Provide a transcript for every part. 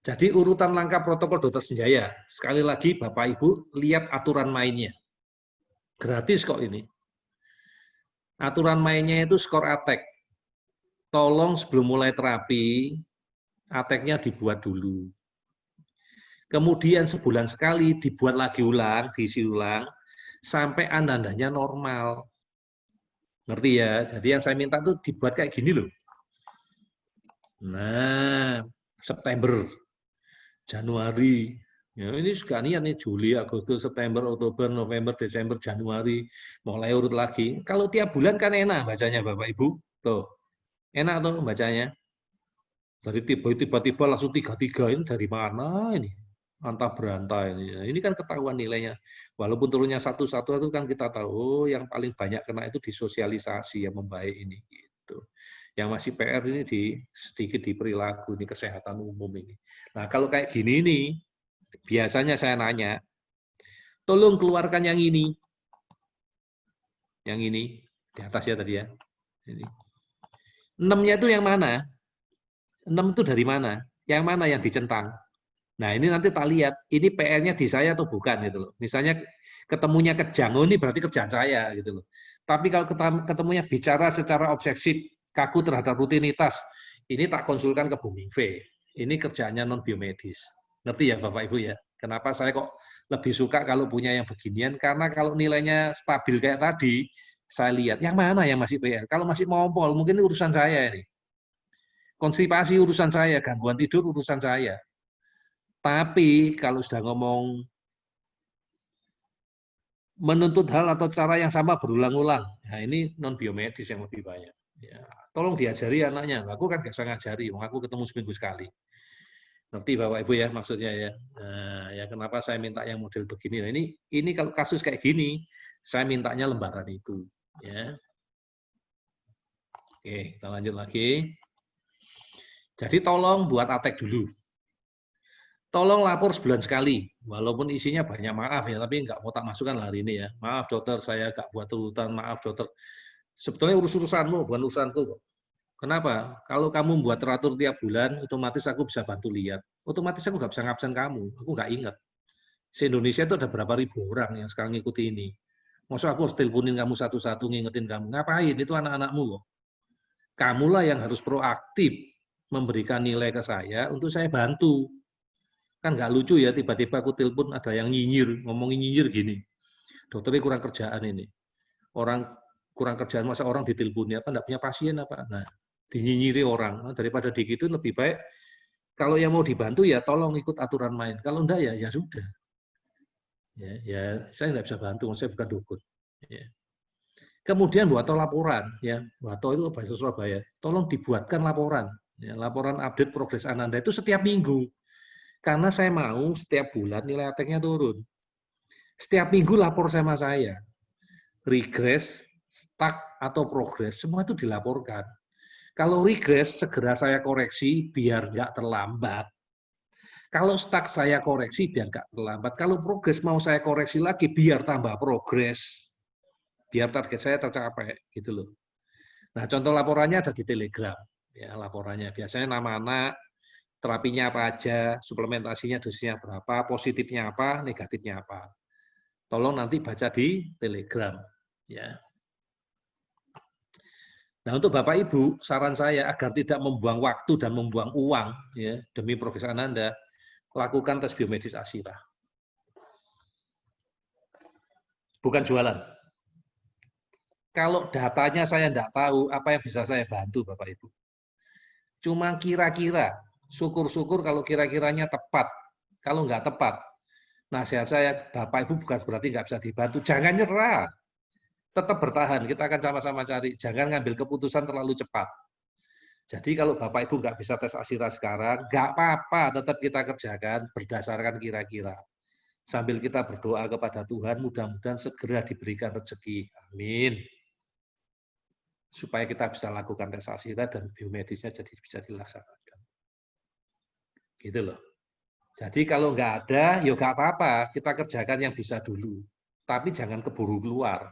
Jadi urutan langkah protokol dokter senjaya. Sekali lagi Bapak Ibu lihat aturan mainnya. Gratis kok ini. Aturan mainnya itu skor ATEK. Tolong sebelum mulai terapi, ATEK-nya dibuat dulu. Kemudian sebulan sekali dibuat lagi ulang, diisi ulang, sampai andandanya normal. Ngerti ya? Jadi yang saya minta tuh dibuat kayak gini loh. Nah, September, Januari. Ya, ini juga niat nih, Juli, Agustus, September, Oktober, November, Desember, Januari. Mulai urut lagi. Kalau tiap bulan kan enak bacanya Bapak Ibu. Tuh, enak tuh bacanya. Dari tiba-tiba langsung tiga-tiga ini dari mana ini? Antah berantah ini. Ini kan ketahuan nilainya. Walaupun turunnya satu-satu itu kan kita tahu, oh, yang paling banyak kena itu di sosialisasi yang membaik ini. Gitu. Yang masih PR ini sedikit di perilaku, ini kesehatan umum ini. Nah kalau kayak gini nih, biasanya saya nanya, tolong keluarkan yang ini. Yang ini, di atas ya tadi ya. Ini. 6-nya itu yang mana? 6 itu dari mana? Yang mana yang dicentang? Nah, ini nanti tak lihat, ini PR-nya di saya atau bukan gitu loh. Misalnya ketemunya kejang, oh ini berarti kerjaan saya gitu loh. Tapi kalau ketemunya bicara secara obsesif, kaku terhadap rutinitas, ini tak konsulkan ke Bu Mingve. Ini kerjaannya non biomedis. Ngerti ya Bapak Ibu ya? Kenapa saya kok lebih suka kalau punya yang beginian? Karena kalau nilainya stabil kayak tadi, saya lihat yang mana yang masih PR. Kalau masih ngompol, mungkin ini urusan saya ini. Konstipasi urusan saya, gangguan tidur urusan saya. Tapi kalau sudah ngomong menuntut hal atau cara yang sama berulang-ulang, nah ini non biomedis yang lebih banyak. Ya, tolong diajari anaknya. Aku kan gak bisa ngajari, aku ketemu seminggu sekali. Ngerti Bapak Ibu ya maksudnya ya. Nah, ya kenapa saya minta yang model begini. Nah, ini kalau kasus kayak gini, saya mintanya lembaran itu. Ya. Oke, kita lanjut lagi. Jadi tolong buat ATEK dulu. Tolong lapor sebulan sekali, walaupun isinya banyak maaf ya, tapi nggak mau tak masukkan lah hari ini ya. Maaf dokter, saya nggak buat urutan, maaf dokter. Sebetulnya urus-urusanmu, bukan urusanku kok. Kenapa? Kalau kamu buat teratur tiap bulan, otomatis aku bisa bantu lihat. Otomatis aku nggak bisa ngabsen kamu, aku nggak ingat. Se-Indonesia itu ada berapa ribu orang yang sekarang ngikuti ini. Maksud aku harus teleponin kamu satu-satu, ngingetin kamu. Ngapain? Itu anak-anakmu kok. Kamulah yang harus proaktif memberikan nilai ke saya untuk saya bantu. Kan nggak lucu ya, tiba-tiba aku telepon ada yang nyinyir, ngomongin nyinyir gini. Dokternya kurang kerjaan ini. Orang kurang kerjaan, masa orang diteleponnya apa, nggak punya pasien apa. Nah, dinyinyiri orang. Nah, daripada digituin lebih baik, kalau yang mau dibantu ya tolong ikut aturan main. Kalau enggak ya sudah. Ya, saya nggak bisa bantu, saya bukan dukun. Ya. Kemudian buat laporan, ya, buat itu bahasa Surabaya. Tolong dibuatkan laporan, ya, laporan update progres Ananda itu setiap minggu. Karena saya mau setiap bulan nilai ATEK-nya turun. Setiap minggu lapor sama saya. Regress, stuck, atau progres, semua itu dilaporkan. Kalau regress, segera saya koreksi biar nggak terlambat. Kalau stuck, saya koreksi biar nggak terlambat. Kalau progres mau saya koreksi lagi biar tambah progres. Biar target saya tercapai. Gitu loh. Nah, contoh laporannya ada di Telegram. Ya, laporannya biasanya nama anak, terapinya apa aja, suplementasinya dosisnya berapa, positifnya apa, negatifnya apa. Tolong nanti baca di Telegram. Ya. Nah, untuk Bapak Ibu, saran saya agar tidak membuang waktu dan membuang uang ya, demi progres Ananda, lakukan tes biomedis Asira. Bukan jualan. Kalau datanya saya tidak tahu, apa yang bisa saya bantu Bapak Ibu? Cuma kira-kira, syukur-syukur kalau kira-kiranya tepat. Kalau nggak tepat, nasihat saya, Bapak Ibu bukan berarti nggak bisa dibantu. Jangan nyerah. Tetap bertahan, kita akan sama-sama cari. Jangan ngambil keputusan terlalu cepat. Jadi kalau Bapak Ibu nggak bisa tes Asira sekarang, nggak apa-apa, tetap kita kerjakan berdasarkan kira-kira. Sambil kita berdoa kepada Tuhan, mudah-mudahan segera diberikan rezeki. Amin. Supaya kita bisa lakukan tes Asira dan biomedisnya jadi bisa dilaksanakan. Gitu loh. Jadi kalau nggak ada, ya nggak apa-apa, kita kerjakan yang bisa dulu. Tapi jangan keburu keluar.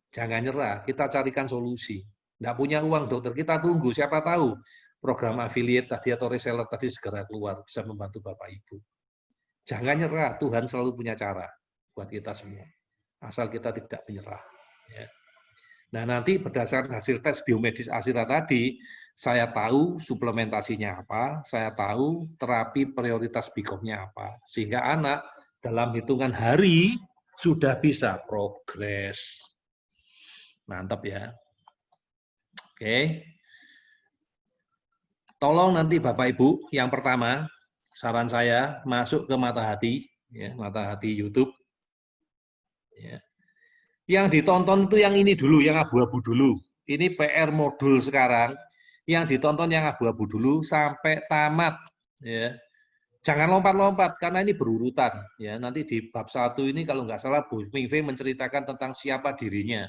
Jangan nyerah, kita carikan solusi. Nggak punya uang dokter, kita tunggu, siapa tahu program affiliate tadi atau reseller tadi segera keluar, bisa membantu Bapak Ibu. Jangan nyerah, Tuhan selalu punya cara buat kita semua. Asal kita tidak menyerah. Ya. Nah, nanti berdasarkan hasil tes biomedis Asira tadi, saya tahu suplementasinya apa, saya tahu terapi prioritas BICOM-nya apa. Sehingga anak dalam hitungan hari sudah bisa progres. Mantap ya. Oke. Tolong nanti Bapak Ibu, yang pertama, saran saya masuk ke Mata Hati, ya, Mata Hati YouTube. Ya. Yang ditonton itu yang ini dulu, yang abu-abu dulu. Ini PR modul sekarang. Yang ditonton yang abu-abu dulu sampai tamat. Ya. Jangan lompat-lompat, karena ini berurutan. Ya. Nanti di bab 1 ini kalau nggak salah, Bu Mingve menceritakan tentang siapa dirinya.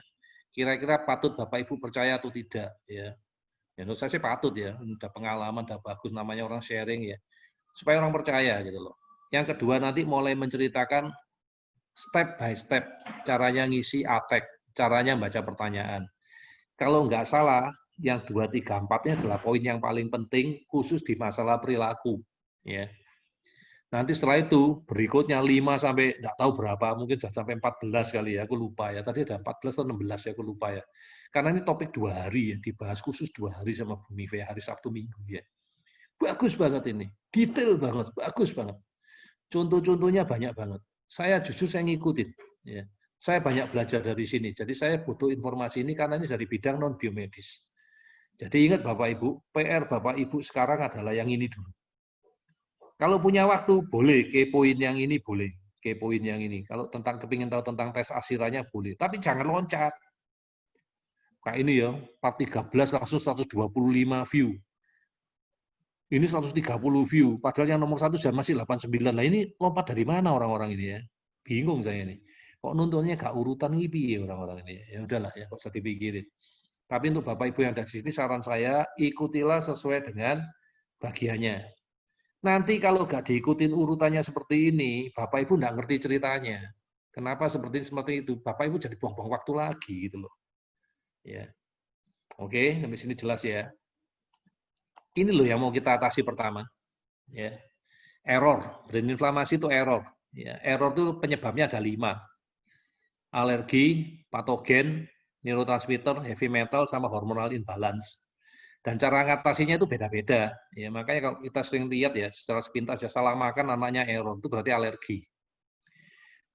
Kira-kira patut Bapak Ibu percaya atau tidak. Ya. Ya, menurut saya sih patut ya, udah pengalaman, udah bagus, namanya orang sharing ya, supaya orang percaya gitu loh. Yang kedua nanti mulai menceritakan step by step, caranya ngisi ATEK, caranya baca pertanyaan. Kalau nggak salah, yang 2, 3, 4-nya adalah poin yang paling penting, khusus di masalah perilaku. Ya. Nanti setelah itu, berikutnya 5 sampai nggak tahu berapa, mungkin sudah sampai 14 kali ya, aku lupa ya. Tadi ada 14 atau 16 ya, aku lupa ya. Karena ini topik 2 hari ya, dibahas khusus 2 hari sama Bu Mive, hari Sabtu Minggu ya. Bagus banget ini, detail banget, bagus banget. Contoh-contohnya banyak banget. Saya jujur saya ngikutin. Ya. Saya banyak belajar dari sini, jadi saya butuh informasi ini karena ini dari bidang non biomedis. Jadi ingat Bapak Ibu, PR Bapak Ibu sekarang adalah yang ini dulu. Kalau punya waktu boleh kepoin yang ini, boleh kepoin yang ini. Kalau kepingin tahu tentang tes asiranya boleh, tapi jangan loncat. Kayak ini ya, part 13 langsung 125 view. Ini 130 view, padahal yang nomor 1 masih 89. Lah ini lompat dari mana orang-orang ini ya? Bingung saya ini. Kok nontonnya gak urutan ngipi ya orang-orang ini? Ya udahlah ya, kok usah dipikirin. Tapi untuk Bapak Ibu yang ada di sini, saran saya ikutilah sesuai dengan bagiannya. Nanti kalau gak diikutin urutannya seperti ini, Bapak Ibu nggak ngerti ceritanya. Kenapa seperti itu? Bapak Ibu jadi buang-buang waktu lagi gitu loh. Ya. Oke, sampai sini jelas ya. Ini loh yang mau kita atasi pertama. Ya. Error, brain inflamasi itu error. Ya. Error itu penyebabnya ada 5. Alergi, patogen, neurotransmitter, heavy metal, sama hormonal imbalance. Dan cara ngatasinya itu beda-beda. Ya, makanya kalau kita sering lihat ya, secara sepintas ya, salah makan anaknya error, itu berarti alergi.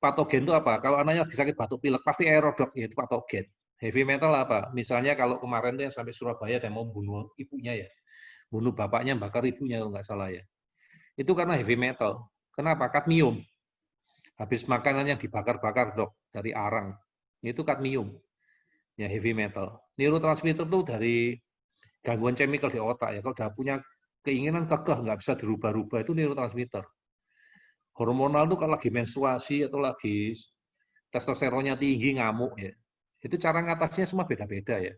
Patogen itu apa? Kalau anaknya lagi sakit batuk pilek, pasti error dok, ya itu patogen. Heavy metal apa? Misalnya kalau kemarin tuh yang sampai Surabaya ada mau bunuh ibunya ya, bunuh bapaknya, bakar ibunya kalau nggak salah ya. Itu karena heavy metal. Kenapa? Kadmium. Habis makanan yang dibakar-bakar dok, dari arang. Itu kadmium. Ya heavy metal. Neurotransmitter itu dari gangguan chemical di otak ya. Kalau udah punya keinginan kekeh, nggak bisa dirubah-rubah, itu neurotransmitter. Hormonal itu kalau lagi menstruasi atau lagi testosteronnya tinggi, ngamuk ya. Itu cara ngatasinya semua beda-beda ya.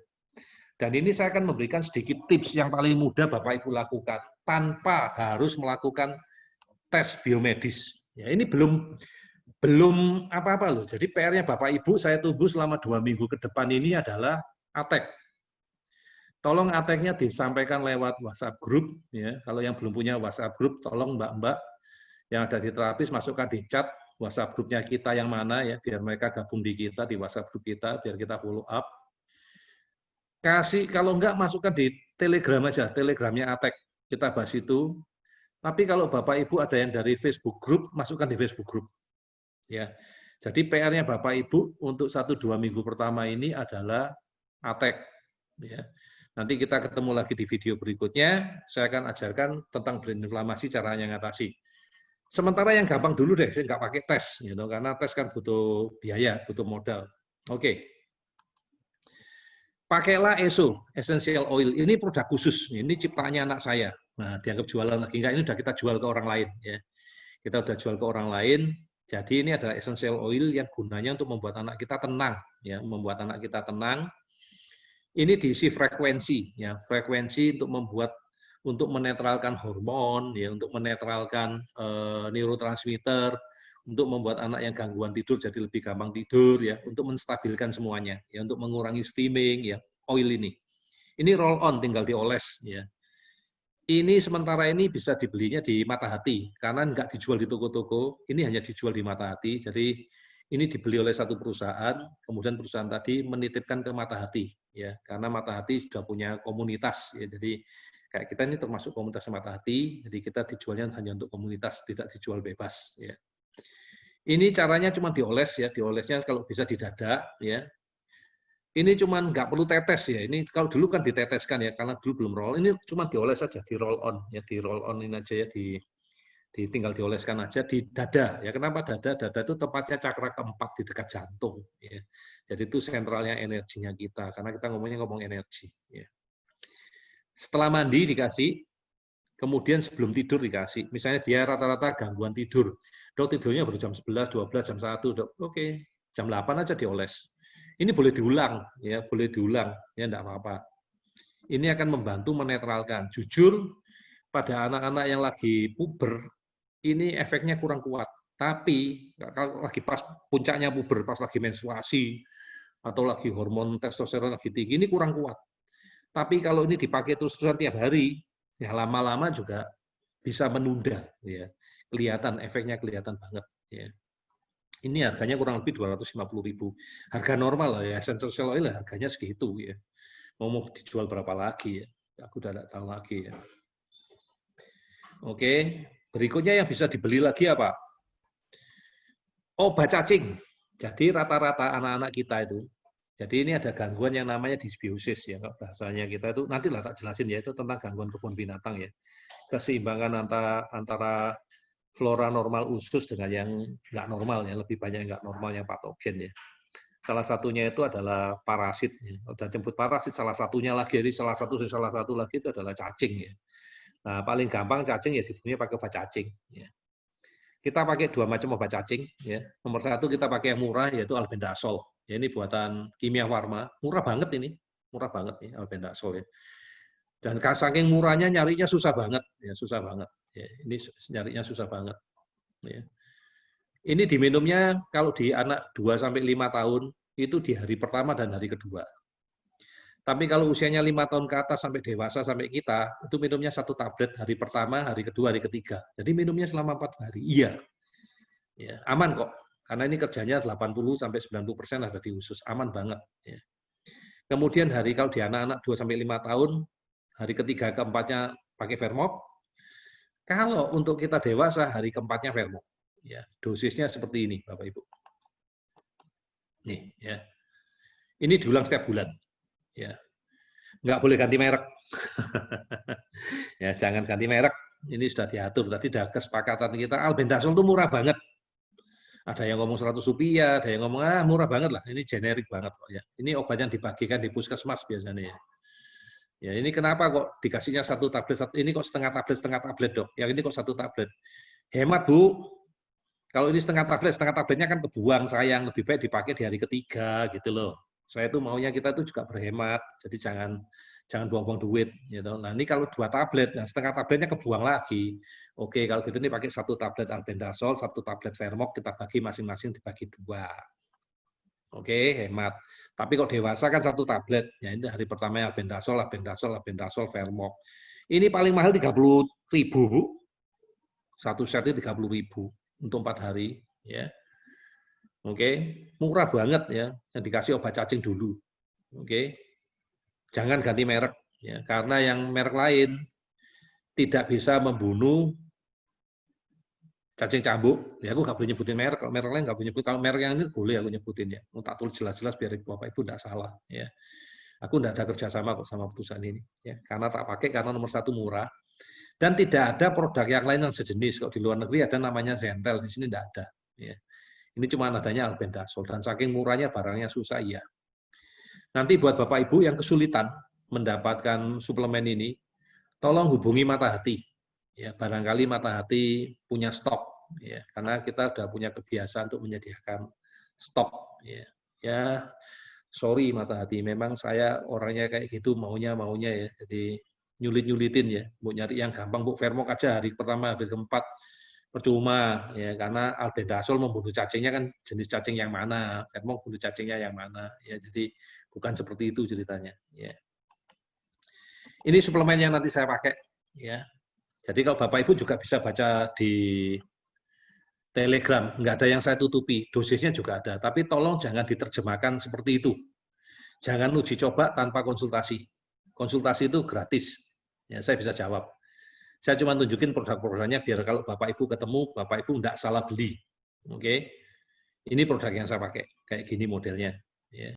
Dan ini saya akan memberikan sedikit tips yang paling mudah Bapak Ibu lakukan tanpa harus melakukan tes biomedis. Ya, ini belum apa-apa loh. Jadi PR-nya Bapak Ibu saya tunggu selama 2 minggu ke depan ini adalah ATEK. Tolong ATEK-nya disampaikan lewat WhatsApp group ya. Kalau yang belum punya WhatsApp group, tolong Mbak-mbak yang ada di terapis masukkan di chat WhatsApp grupnya kita yang mana ya, biar mereka gabung di kita di WhatsApp grup kita, biar kita follow up. Kasih kalau enggak masukkan di Telegram aja, Telegramnya ATEK, kita bahas itu. Tapi kalau Bapak Ibu ada yang dari Facebook group, masukkan di Facebook group. Ya, jadi PR-nya Bapak Ibu untuk 1-2 minggu pertama ini adalah ATEK. Ya. Nanti kita ketemu lagi di video berikutnya. Saya akan ajarkan tentang brain inflamasi, caranya ngatasi. Sementara yang gampang dulu deh, saya nggak pakai tes, gitu, karena tes kan butuh biaya, butuh modal. Oke. Pakailah ESO, Essential Oil. Ini produk khusus, ini ciptaannya anak saya. Nah, dianggap jualan lagi. Enggak, ini udah kita jual ke orang lain. Ya. Kita udah jual ke orang lain. Jadi ini adalah Essential Oil yang gunanya untuk membuat anak kita tenang. Ya, membuat anak kita tenang. Ini diisi frekuensi. Ya, frekuensi untuk menetralkan hormon, ya, untuk menetralkan neurotransmitter, untuk membuat anak yang gangguan tidur jadi lebih gampang tidur, ya, untuk menstabilkan semuanya, ya, untuk mengurangi steaming, ya, oil ini. Ini roll on, tinggal dioles, ya. Ini sementara ini bisa dibelinya di Matahati, karena nggak dijual di toko-toko, ini hanya dijual di Matahati. Jadi ini dibeli oleh satu perusahaan, kemudian perusahaan tadi menitipkan ke Matahati, ya, karena Matahati sudah punya komunitas, ya. Jadi kayak kita ini termasuk komunitas Matahati, jadi kita dijualnya hanya untuk komunitas, tidak dijual bebas, ya. Ini caranya cuma dioles, ya, diolesnya kalau bisa di dada, ya. Ini cuman nggak perlu tetes ya. Ini kalau dulu kan diteteskan ya, karena dulu belum roll. Ini cuma dioles saja, di roll on ya, di roll on ini aja ya, tinggal dioleskan aja di dada ya. Kenapa dada? Dada itu tepatnya cakra keempat di dekat jantung. Ya. Jadi itu sentralnya energinya kita, karena kita ngomong energi. Ya. Setelah mandi dikasih, kemudian sebelum tidur dikasih. Misalnya dia rata-rata gangguan tidur, dok tidurnya baru jam 11, 12, jam 1, dok. Oke, jam 8 aja dioles. Ini boleh diulang, ya, boleh diulang, ya, enggak apa-apa. Ini akan membantu menetralkan. Jujur, pada anak-anak yang lagi puber, ini efeknya kurang kuat. Tapi kalau lagi pas puncaknya puber, pas lagi menstruasi atau lagi hormon testosteron lagi tinggi, ini kurang kuat. Tapi kalau ini dipakai terus-terusan tiap hari, ya lama-lama juga bisa menunda, ya. Kelihatan efeknya, kelihatan banget, ya. Ini harganya kurang lebih 250.000. Harga normal lah ya, essential oil harganya segitu ya. Mau dijual berapa lagi ya? Aku udah tidak tahu lagi ya. Oke, berikutnya yang bisa dibeli lagi apa? Obat cacing. Jadi rata-rata anak-anak kita itu, jadi ini ada gangguan yang namanya dysbiosis ya, bahasanya kita itu nantilah tak jelasin ya, itu tentang gangguan kebun binatang ya. Keseimbangan antara flora normal usus dengan yang nggak normal ya, lebih banyak yang nggak normal yang patogen ya. Salah satunya itu adalah parasit. Ya. Udah jemput parasit, salah satunya lagi, jadi salah satu lagi itu adalah cacing ya. Nah paling gampang cacing ya dibunuhnya pakai obat cacing. Ya. Kita pakai dua macam obat cacing. Ya. Nomor satu kita pakai yang murah yaitu albendazole. Ya, ini buatan Kimia Farma, murah banget ini, murah banget nih albendazole ya. Dan saking murahnya nyarinya susah banget, ya susah banget. Ya, ini nyarinya susah banget. Ya. Ini diminumnya kalau di anak 2-5 tahun, itu di hari pertama dan hari kedua. Tapi kalau usianya 5 tahun ke atas sampai dewasa, sampai kita, itu minumnya 1 tablet hari pertama, hari kedua, hari ketiga. Jadi minumnya selama 4 hari. Iya. Ya, aman kok. Karena ini kerjanya 80-90% ada di usus. Aman banget. Ya. Kemudian kalau di anak-anak 2-5 tahun, hari ketiga keempatnya pakai Vermox. Kalau untuk kita dewasa, hari keempatnya Vermox. Ya, dosisnya seperti ini, Bapak Ibu. Nih, ya. Ini diulang setiap bulan. Ya. Nggak boleh ganti merek. Ya, jangan ganti merek. Ini sudah diatur. Tadi sudah kesepakatan kita. Albendazole itu murah banget. Ada yang ngomong 100 rupiah, ada yang ngomong murah banget lah. Ini generik banget kok ya. Ini obat yang dibagikan di puskesmas biasanya ya. Ya, ini kenapa kok dikasihnya 1 tablet, ini kok setengah tablet dok. Yang ini kok 1 tablet. Hemat Bu. Kalau ini setengah tabletnya kan kebuang, sayang. Lebih baik dipakai di hari ketiga gitu loh. Saya tuh maunya kita tuh juga berhemat. Jadi jangan buang-buang duit gitu. Nah, ini kalau 2 tablet, nah setengah tabletnya kebuang lagi. Oke, kalau gitu ini pakai 1 tablet albendazole, 1 tablet Vermox, kita bagi masing-masing dibagi 2. Oke, hemat. Tapi kok dewasa kan 1 tablet. Ya ini hari pertama albendazole, Vermox. Ini paling mahal 30.000, Bu. 1 setnya 30.000 untuk 4 hari ya. Oke, murah banget ya. Yang dikasih obat cacing dulu. Oke. Jangan ganti merek ya, karena yang merek lain tidak bisa membunuh cacing cambuk. Ya aku nggak boleh nyebutin merek, kalau merek lain nggak boleh nyebutin. Kalau merek yang ini boleh aku nyebutin ya. Mau tak tulis jelas-jelas biar Bapak Ibu nggak salah ya. Aku nggak ada kerjasama kok sama perusahaan ini ya. Karena tak pakai karena nomor 1 murah. Dan tidak ada produk yang lain yang sejenis. Kalau di luar negeri ada namanya Zentel, di sini tidak ada. Ya. Ini cuma adanya albendazole. Dan saking murahnya barangnya susah, ya. Nanti buat Bapak Ibu yang kesulitan mendapatkan suplemen ini, tolong hubungi Matahati. Ya, barangkali Matahati punya stok. Ya, karena kita sudah punya kebiasaan untuk menyediakan stok. Ya, sorry Matahati, memang saya orangnya kayak gitu, maunya ya. Jadi nyulitin ya, mau nyari yang gampang, Bu, Vermox aja hari pertama, hari keempat percuma ya, karena albendazole membunuh cacingnya kan jenis cacing yang mana, Vermox bunuh cacingnya yang mana ya, jadi bukan seperti itu ceritanya ya. Ini suplemen yang nanti saya pakai Ya. Jadi kalau Bapak Ibu juga bisa baca di Telegram, nggak ada yang saya tutupi, dosisnya juga ada. Tapi tolong jangan diterjemahkan seperti itu. Jangan uji coba tanpa konsultasi. Konsultasi itu gratis. Ya, saya bisa jawab. Saya cuma tunjukin produk-produknya biar kalau Bapak Ibu ketemu, Bapak Ibu nggak salah beli. Oke. Ini produk yang saya pakai. Kayak gini modelnya.